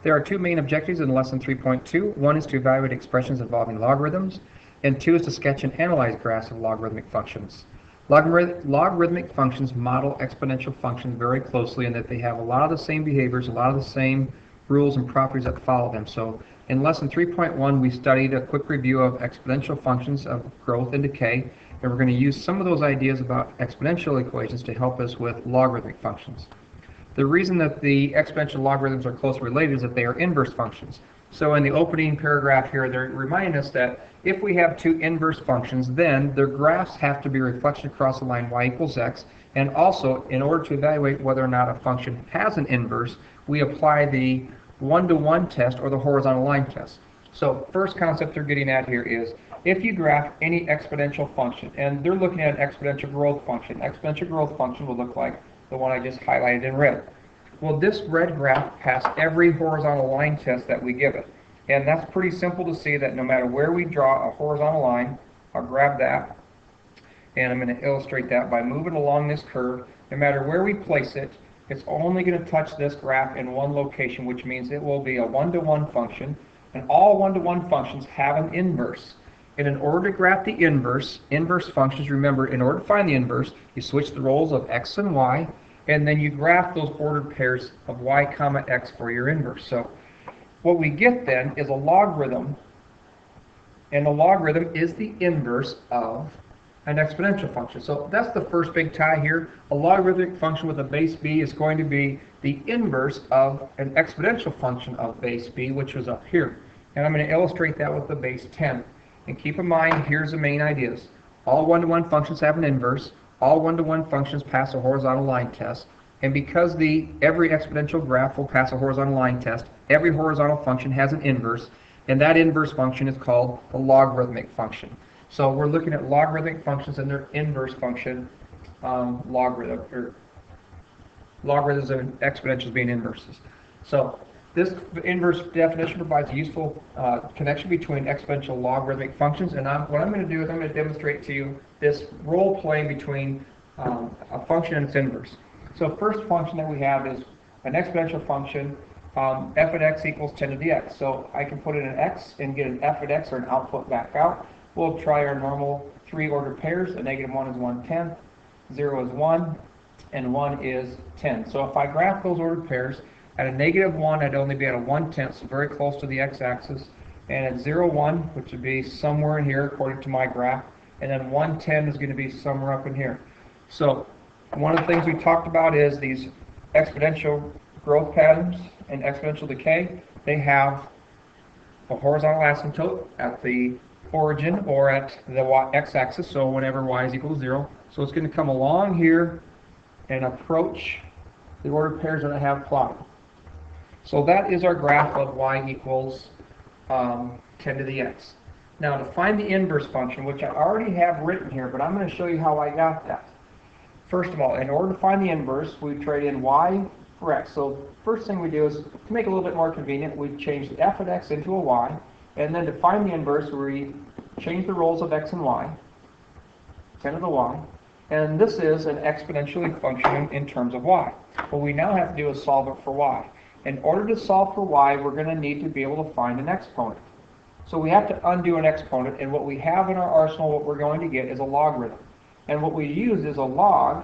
There are two main objectives in lesson 3.2. One is to evaluate expressions involving logarithms, and two is to sketch and analyze graphs of logarithmic functions. Logarithmic functions model exponential functions very closely in that they have a lot of the same behaviors, a lot of the same rules and properties that follow them. So in lesson 3.1, we studied a quick review of exponential functions of growth and decay, and we're going to use some of those ideas about exponential equations to help us with logarithmic functions. The reason that the exponential logarithms are closely related is that they are inverse functions. So in the opening paragraph here, they're reminding us that if we have two inverse functions, then their graphs have to be reflected across the line y equals x. And also, in order to evaluate whether or not a function has an inverse, we apply the one-to-one test or the horizontal line test. So first concept they're getting at here is if you graph any exponential function, and they're looking at an exponential growth function. Exponential growth function will look like the one I just highlighted in red. Well, this red graph passed every horizontal line test that we give it. And that's pretty simple to see that no matter where we draw a horizontal line, I'll grab that, and I'm going to illustrate that by moving along this curve. No matter where we place it, it's only going to touch this graph in one location, which means it will be a one-to-one function, and all one-to-one functions have an inverse. And in order to graph the inverse functions, remember, in order to find the inverse, you switch the roles of x and y, and then you graph those ordered pairs of y comma x for your inverse. So what we get then is a logarithm, and a logarithm is the inverse of an exponential function. So that's the first big tie here. A logarithmic function with a base b is going to be the inverse of an exponential function of base b, which was up here. And I'm going to illustrate that with the base 10. And keep in mind, here's the main ideas. All one-to-one functions have an inverse. All one-to-one functions pass a horizontal line test. And because every exponential graph will pass a horizontal line test, every horizontal function has an inverse, and that inverse function is called the logarithmic function. So we're looking at logarithmic functions and their inverse function logarithm, or logarithms of exponentials being inverses. So this inverse definition provides a useful connection between exponential logarithmic functions, and what I'm going to do is I'm going to demonstrate to you this role playing between a function and its inverse. So first function that we have is an exponential function, f at x equals 10 to the x. So I can put in an x and get an f at x or an output back out. We'll try our normal three ordered pairs. A negative 1 is 1/10, 0 is 1, and 1 is 10. So if I graph those ordered pairs, at a negative 1, I'd only be at a 1/10, so very close to the x-axis. And at 0, 1, which would be somewhere in here according to my graph, and then 1/10 is going to be somewhere up in here. So one of the things we talked about is these exponential growth patterns and exponential decay. They have a horizontal asymptote at the origin or at the x-axis, so whenever y is equal to 0. So it's going to come along here and approach the ordered pairs that I have plotted. So that is our graph of y equals 10 to the x. Now to find the inverse function, which I already have written here, but I'm going to show you how I got that. First of all, in order to find the inverse, we trade in y for x. So first thing we do is, to make it a little bit more convenient, we change the f of x into a y, and then to find the inverse, we change the roles of x and y, 10 to the y, and this is an exponentially functioning in terms of y. What we now have to do is solve it for y. In order to solve for y, we're going to need to be able to find an exponent. So we have to undo an exponent, and what we have in our arsenal, what we're going to get is a logarithm. And what we use is a log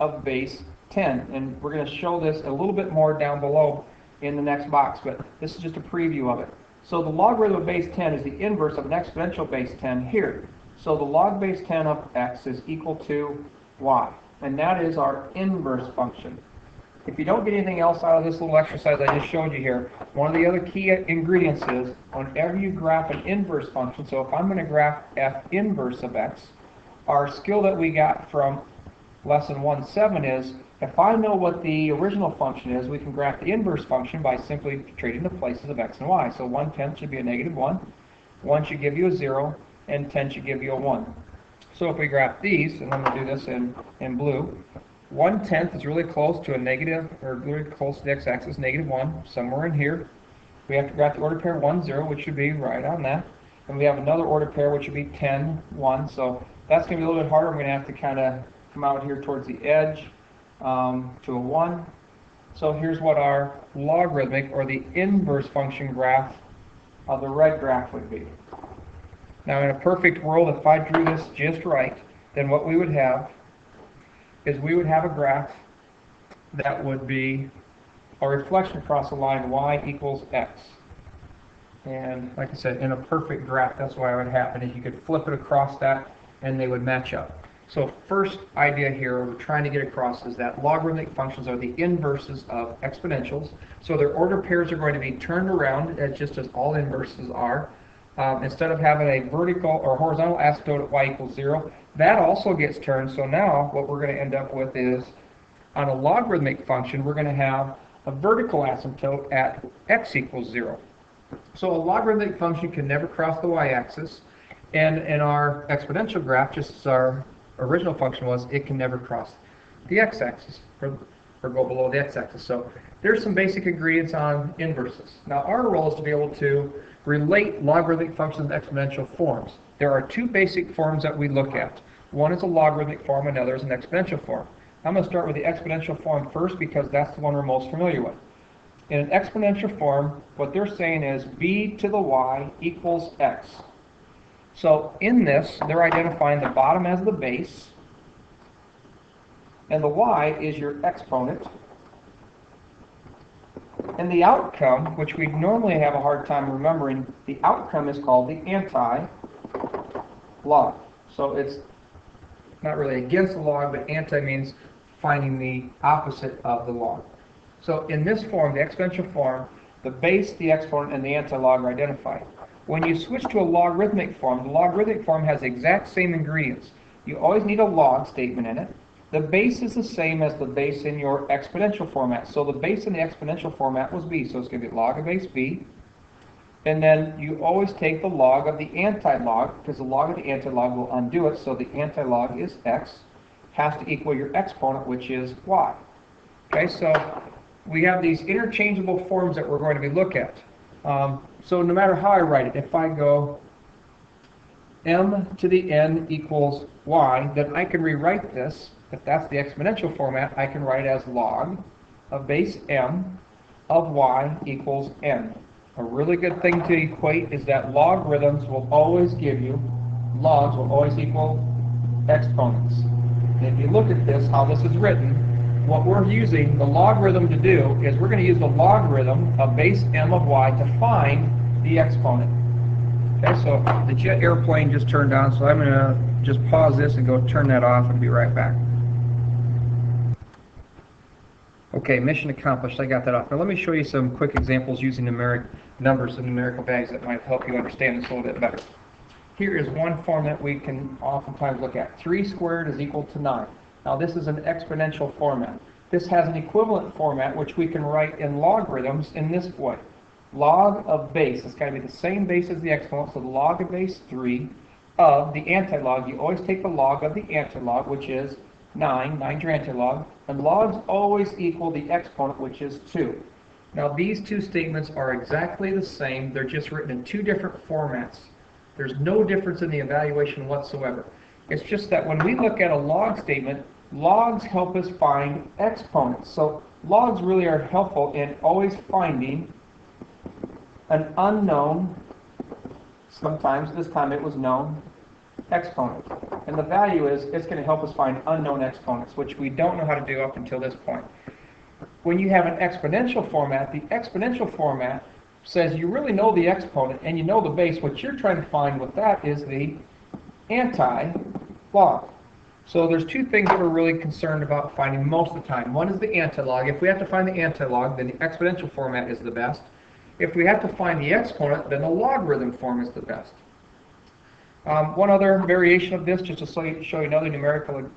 of base 10. And we're going to show this a little bit more down below in the next box, but this is just a preview of it. So the logarithm of base 10 is the inverse of an exponential base 10 here. So the log base 10 of x is equal to y. And that is our inverse function. If you don't get anything else out of this little exercise I just showed you here, one of the other key ingredients is whenever you graph an inverse function, so if I'm going to graph f inverse of x, our skill that we got from lesson 1.7 is, if I know what the original function is, we can graph the inverse function by simply trading the places of x and y. So 1/10 should be a negative 1, 1 should give you a 0, and 10 should give you a 1. So if we graph these, and I'm going to do this in blue, 1/10 is really close to a negative, or really close to the x-axis, negative 1, somewhere in here. We have to graph the ordered pair 1, 0, which should be right on that. And we have another ordered pair, which would be 10, 1. So that's going to be a little bit harder. I'm going to have to kind of come out here towards the edge to a 1, So here's what our logarithmic or the inverse function graph of the red graph would be. Now in a perfect world, if I drew this just right, then what we would have is we would have a graph that would be a reflection across the line y equals x. And like I said, in a perfect graph, that's why it would happen, is you could flip it across that and they would match up. So first idea here we're trying to get across is that logarithmic functions are the inverses of exponentials. So their order pairs are going to be turned around, just as all inverses are. Instead of having a vertical or horizontal asymptote at y equals 0, that also gets turned. So now what we're going to end up with is, on a logarithmic function, we're going to have a vertical asymptote at x equals 0. So a logarithmic function can never cross the y-axis, and in our exponential graph, just as our original function was, it can never cross the x-axis or go below the x-axis. So there's some basic ingredients on inverses. Now our role is to be able to relate logarithmic functions to exponential forms. There are two basic forms that we look at. One is a logarithmic form, another is an exponential form. I'm going to start with the exponential form first because that's the one we're most familiar with. In an exponential form, what they're saying is b to the y equals x. So in this, they're identifying the bottom as the base, and the y is your exponent. And the outcome, which we normally have a hard time remembering, the outcome is called the anti-log. So it's not really against the log, but anti means finding the opposite of the log. So in this form, the exponential form, the base, the exponent, and the anti-log are identified. When you switch to a logarithmic form, the logarithmic form has the exact same ingredients. You always need a log statement in it. The base is the same as the base in your exponential format. So the base in the exponential format was b, so it's going to be log of base b. And then you always take the log of the anti-log, because the log of the anti-log will undo it, so the anti-log is x, has to equal your exponent, which is y. Okay, so we have these interchangeable forms that we're going to be looking at. So no matter how I write it, if I go m to the n equals y, then I can rewrite this. If that's the exponential format, I can write as log of base m of y equals n. A really good thing to equate is that logarithms will always give you, logs will always equal exponents. And if you look at this, how this is written, what we're using the logarithm to do is we're going to use the logarithm of base m of y to find the exponent. Okay, so the jet airplane just turned on, so I'm going to just pause this and go turn that off and be right back. Okay, mission accomplished. I got that off. Now let me show you some quick examples using numeric numbers and numerical values that might help you understand this a little bit better. Here is one form that we can oftentimes look at. 3 squared is equal to 9. Now this is an exponential format. This has an equivalent format which we can write in logarithms in this way. Log of base, it's got to be the same base as the exponent, so the log of base 3 of the antilog. You always take the log of the antilog, which is 9, 9's your antilog, and logs always equal the exponent, which is 2. Now these two statements are exactly the same, they're just written in two different formats. There's no difference in the evaluation whatsoever. It's just that when we look at a log statement, logs help us find exponents. So logs really are helpful in always finding an unknown, sometimes this time it was known, exponent. And the value is, it's going to help us find unknown exponents, which we don't know how to do up until this point. When you have an exponential format, the exponential format says you really know the exponent and you know the base. What you're trying to find with that is the anti-log. So there's two things that we're really concerned about finding most of the time. One is the anti-log. If we have to find the anti-log, then the exponential format is the best. If we have to find the exponent, then the logarithm form is the best. One other variation of this, just to show you another numerical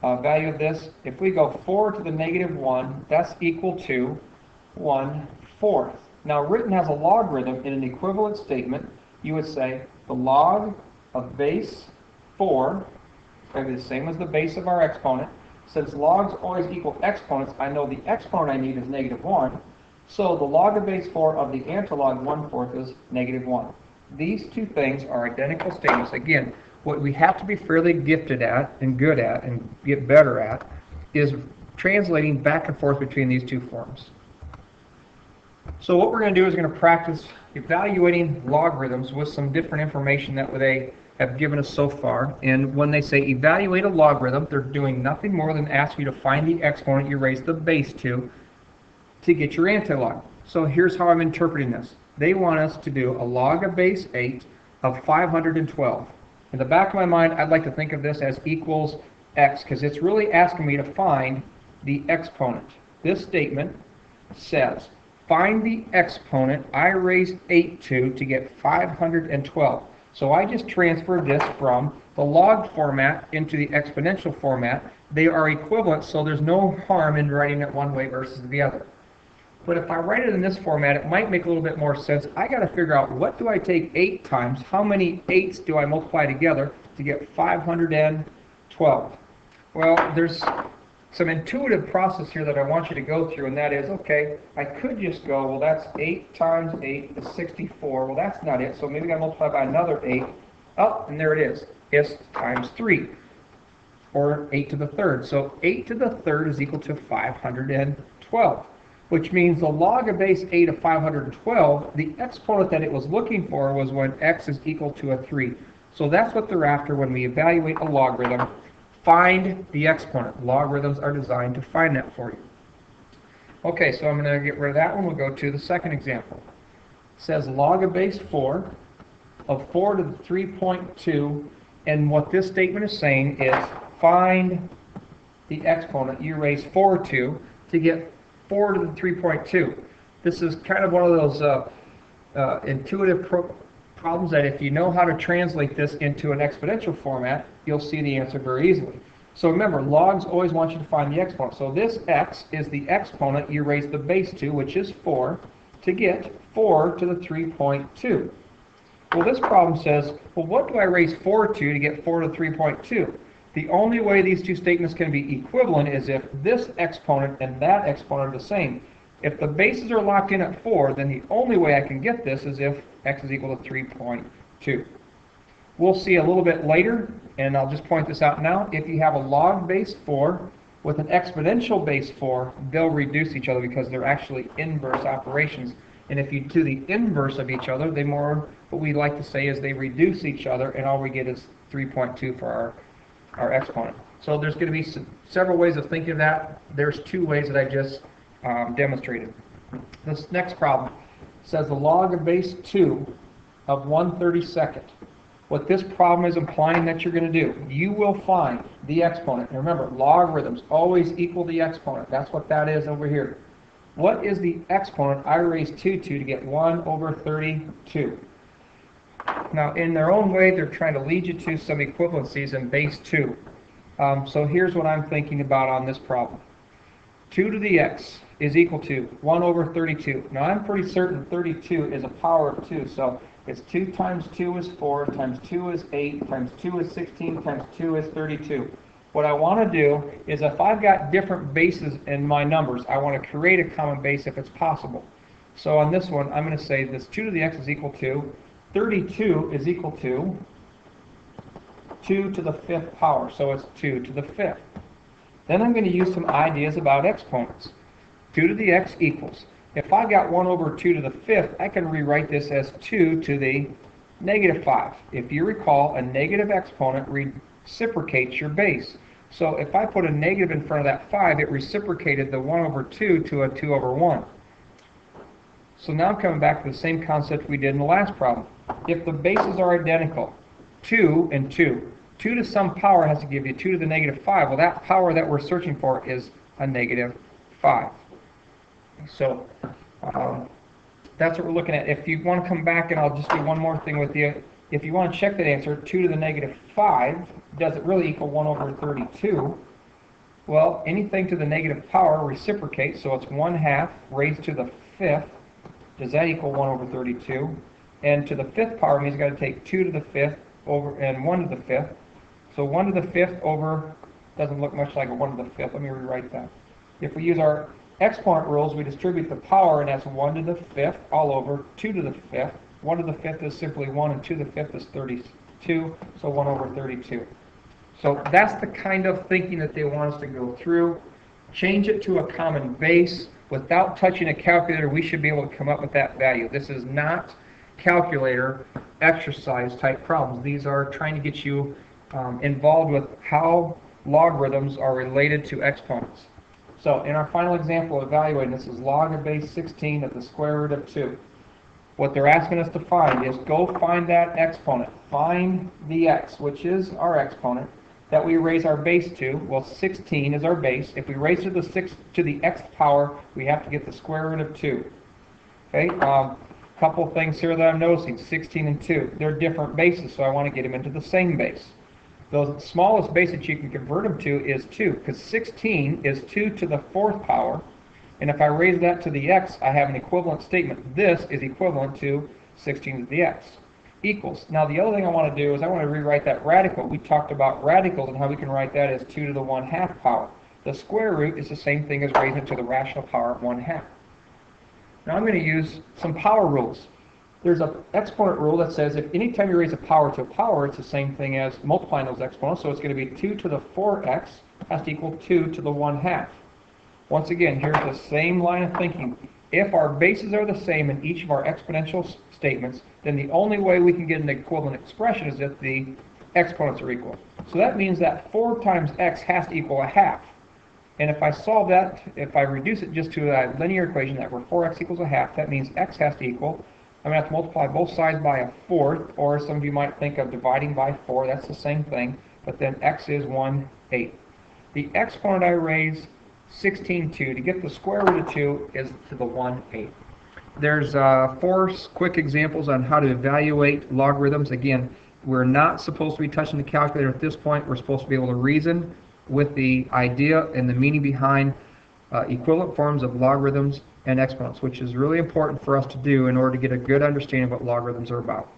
value of this, if we go 4 to the negative 1, that's equal to 1/4. Now written as a logarithm in an equivalent statement, you would say the log of base 4 is going to be the same as the base of our exponent. Since logs always equal exponents, I know the exponent I need is negative 1. So the log of base 4 of the antilog 1/4 is negative 1. These two things are identical statements. Again, what we have to be fairly gifted at and good at and get better at is translating back and forth between these two forms. So what we're going to do is we're going to practice evaluating logarithms with some different information that they have given us so far. And when they say evaluate a logarithm, they're doing nothing more than ask you to find the exponent you raise the base to get your antilog. So here's how I'm interpreting this. They want us to do a log of base 8 of 512. In the back of my mind, I'd like to think of this as equals x, because it's really asking me to find the exponent. This statement says, find the exponent I raised 8 to get 512. So I just transferred this from the log format into the exponential format. They are equivalent, so there's no harm in writing it one way versus the other. But if I write it in this format, it might make a little bit more sense. I got to figure out, what do I take 8 times? How many 8s do I multiply together to get 512? Well, there's some intuitive process here that I want you to go through, and that is, okay, I could just go, well, that's 8 times 8 is 64. Well, that's not it, so maybe I got to multiply by another 8. Oh, and there it is. It's times 3, or 8 to the third. So 8 to the third is equal to 512. Which means the log of base 8 of 512, the exponent that it was looking for was when x is equal to a 3. So that's what they're after when we evaluate a logarithm. Find the exponent. Logarithms are designed to find that for you. Okay, so I'm going to get rid of that one. We'll go to the second example. It says log of base 4 of 4 to the 3.2, and what this statement is saying is find the exponent you raise 4 to get 4 to the 3.2. This is kind of one of those intuitive problems that if you know how to translate this into an exponential format, you'll see the answer very easily. So remember, logs always want you to find the exponent. So this x is the exponent you raise the base to, which is 4, to get 4 to the 3.2. Well, this problem says, well, what do I raise 4 to get 4 to 3.2? The only way these two statements can be equivalent is if this exponent and that exponent are the same. If the bases are locked in at 4, then the only way I can get this is if x is equal to 3.2. We'll see a little bit later, and I'll just point this out now. If you have a log base 4 with an exponential base 4, they'll reduce each other because they're actually inverse operations. And if you do the inverse of each other, they more, what we like to say is they reduce each other, and all we get is 3.2 for our exponent. So there's going to be several ways of thinking of that. There's 2 ways that I just demonstrated. This next problem says the log of base 2 of 1/32. What this problem is implying that you're going to do, you will find the exponent. And remember, logarithms always equal the exponent. That's what that is over here. What is the exponent I raised 2 to get 1/32? Now, in their own way, they're trying to lead you to some equivalencies in base 2. So here's what I'm thinking about on this problem. 2 to the x is equal to 1/32. Now, I'm pretty certain 32 is a power of 2. So it's 2 times 2 is 4, times 2 is 8, times 2 is 16, times 2 is 32. What I want to do is, if I've got different bases in my numbers, I want to create a common base if it's possible. So on this one, I'm going to say this 2 to the x is equal to 32 is equal to 2 to the 5th power, so it's 2 to the 5th. Then I'm going to use some ideas about exponents. 2 to the x equals, if I got 1/2 to the 5th, I can rewrite this as 2 to the -5. If you recall, a negative exponent reciprocates your base. So if I put a negative in front of that 5, it reciprocated the 1/2 to a 2/1. So now I'm coming back to the same concept we did in the last problem. If the bases are identical, 2 and 2, 2 to some power has to give you 2 to the -5. Well, that power that we're searching for is a -5. So that's what we're looking at. If you want to come back, and I'll just do one more thing with you. If you want to check that answer, 2 to the -5, does it really equal 1/32? Well, anything to the negative power reciprocates, so it's 1/2 raised to the 5th. Does that equal 1/32? And to the 5th power means you've got to take 2 to the 5th over and 1 to the 5th. So 1 to the 5th over doesn't look much like a 1 to the 5th. Let me rewrite that. If we use our exponent rules, we distribute the power, and that's 1 to the 5th all over 2 to the 5th. 1 to the 5th is simply 1, and 2 to the 5th is 32, so 1/32. So that's the kind of thinking that they want us to go through. change it to a common base. Without touching a calculator, we should be able to come up with that value. This is not calculator exercise type problems. These are trying to get you involved with how logarithms are related to exponents. So in our final example of evaluating, this is log of base 16 of the square root of 2. What they're asking us to find is go find that exponent. Find the x, which is our exponent, that we raise our base to. Well, 16 is our base. If we raise to the xth power, we have to get the square root of 2. Okay, couple things here that I'm noticing, 16 and 2. They're different bases, so I want to get them into the same base. The smallest base that you can convert them to is 2, because 16 is 2 to the 4th power, and if I raise that to the x, I have an equivalent statement. This is equivalent to 16 to the x. Equals. Now the other thing I want to do is I want to rewrite that radical. We talked about radicals and how we can write that as 2 to the 1/2 power. The square root is the same thing as raising it to the rational power of 1/2. Now I'm going to use some power rules. There's an exponent rule that says if anytime you raise a power to a power, it's the same thing as multiplying those exponents. So it's going to be 2 to the 4x has to equal 2 to the 1/2. Once again, here's the same line of thinking. If our bases are the same in each of our exponential statements, then the only way we can get an equivalent expression is if the exponents are equal. So that means that 4 times x has to equal 1/2. And if I solve that, if I reduce it just to a linear equation that where 4x equals 1/2, that means x has to equal, I'm going to have to multiply both sides by 1/4, or some of you might think of dividing by 4, that's the same thing, but then x is 1/8. The exponent I raise 16 to get the square root of 2 is to the 1/8. There's 4 quick examples on how to evaluate logarithms. Again, we're not supposed to be touching the calculator at this point. We're supposed to be able to reason with the idea and the meaning behind equivalent forms of logarithms and exponents, which is really important for us to do in order to get a good understanding of what logarithms are about.